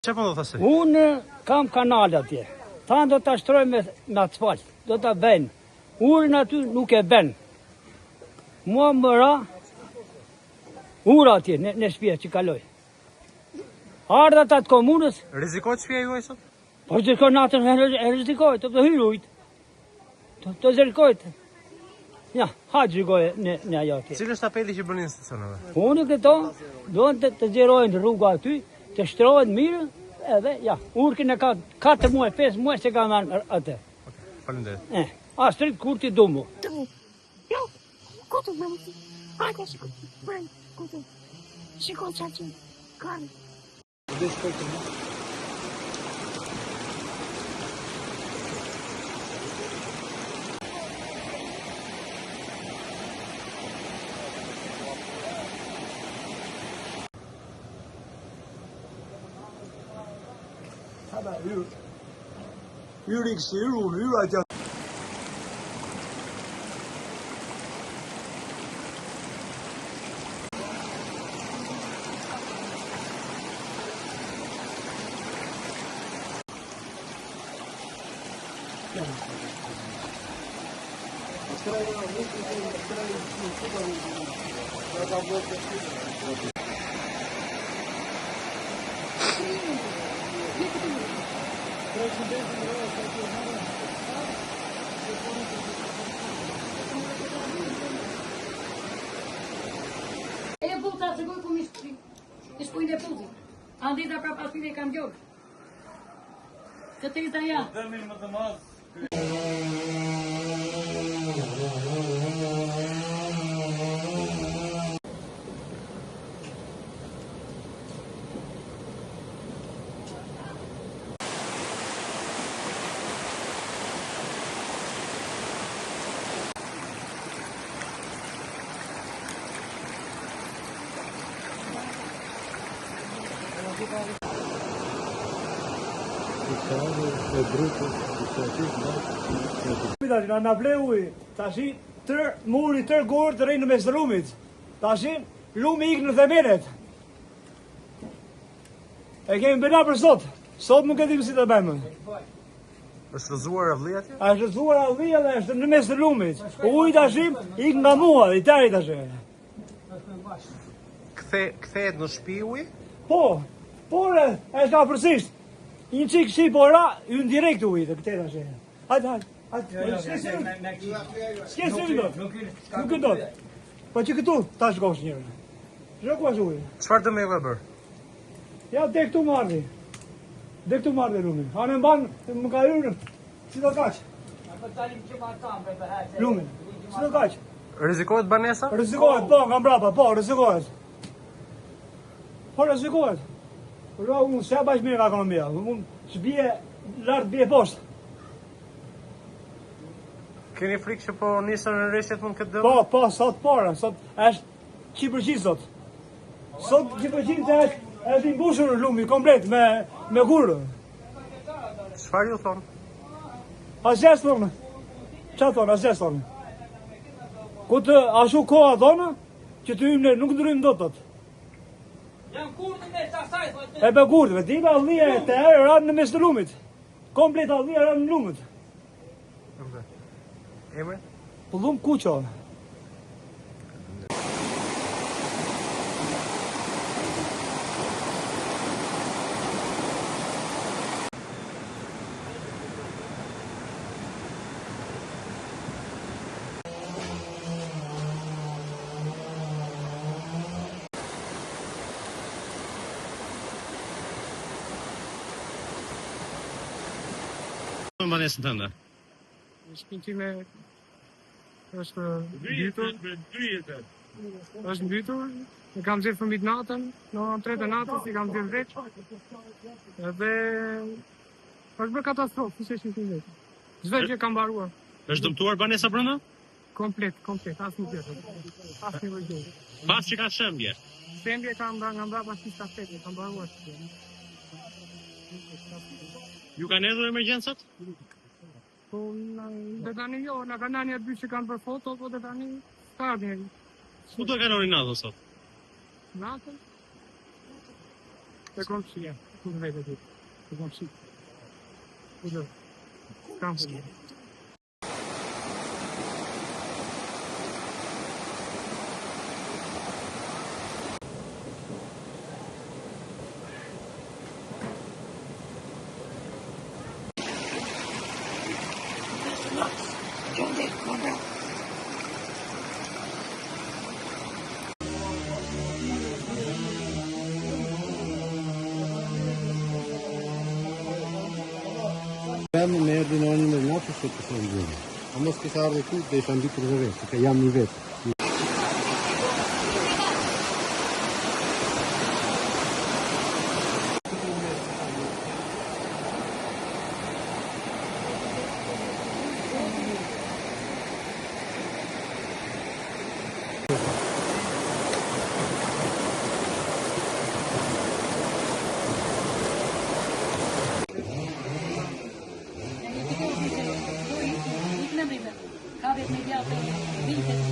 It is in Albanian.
Çfarë po do thashë? Unë kam kanal atje. Thanë do ta shtroj me asfalt, do ta bëjnë. Urën aty nuk e bën. Mua më ra ura atje në shtëpi që kaloj. Ardha atë komunës. Rrezikohet shtëpia juaj sot? Po që natën rrezikohet, të hyj ujt. Të zërkojt. Ja, ha gjygoje në ajo atje. Cili është apeli që bënin institucioneve? Unë këto duan të zgjerojnë rruga aty, të shtrohet mirë, edhe ja, urkin e ka 4 muaj, 5 muaj se ka marrë atë. Faleminderit. Astrid kur ti du mu. Jo, koto me mësi. Hajde, shiko qatë kare. Hyrik si hyra që E buta se voi come spui le puti. Andita pra pasire e cambiò. Që të ita ja. Na bleu uj, tashi muri tër gorë të rejnë në mes rumit. Tashi lumi ikë në themenet. E kemi bëna për sot. Sot nuk e dim si të bëjmë. Është rrëzuar avllia atje? A është rrëzuar avllia dhe është në mes të lumit. Uj tashi ikë nga mua, i tari tashi. Kthehet në shtëpi uji? Po, por është ka përsisht. Një qik shi po ra, ju në direkt uj të këte tashi. Hajde. S'ke së do. Nuk e do. Po që këtu ta shkosh njërë. Shkosh ujë. Çfarë do më e bër? Ja dhe këtu marrë. Dhe këtu marrë lumin. Hanë mbanë më ka hyrë. Si do kaq? Lumin. Si do kaq? Rrezikohet banesa? Rrezikohet, po, nga mbrapa, po, rrezikohet. Po rrezikohet. Ura unë se bash mirë nga ekonomia. Unë shbije lartë bje poshtë. Keni frikë që po nisën në rreshtet mund këtë dëmë? Po, sot para, sot është 100% sot. Sot 100% është i mbushur lumi komplet me gurë. Çfarë ju thonë? Asjes thonë. Qa thonë, asjes thonë. Ku të ashu koha thonë, që të hymë nuk ndrymë do të. Janë kurdi me sasaj, thotë. E be gurëve, ti me allija e të erë ranë në mes të lumit. Komplet allija ranë në lumit. Emre? Pullum kuqo. Në banesën tënde? Shpinë time është mbytur. Është mbytur. E kam zirë fëmit natën, në 3 të natës, i kam zirë vreq. Edhe është bërë katastrofë, fëse shpinë vetë. Zve që kam baruar. Është dëmtuar banesa brenda? Komplet, asë nuk jetë. Asë një vëgjoj. Pas që ka shembje? Shembje kam nga mbrapa 6 stafete, kam baruar. Ju kanë erdhur emergjencët? Po, dhe tani jo, nga kanë një dy që kanë për foto, po dhe tani ka njeri. Ku do e kaloni natën sot? Natën? Te komshia. Kur vetë ti. Të kam shik. Kudo. Kam shik. Jam me erdhin në anën e natës se të them gjë. A mos kisha ardhur këtu, do isha mbitur edhe vetë, se jam një vetë. Ka vetë me djathë, vitet.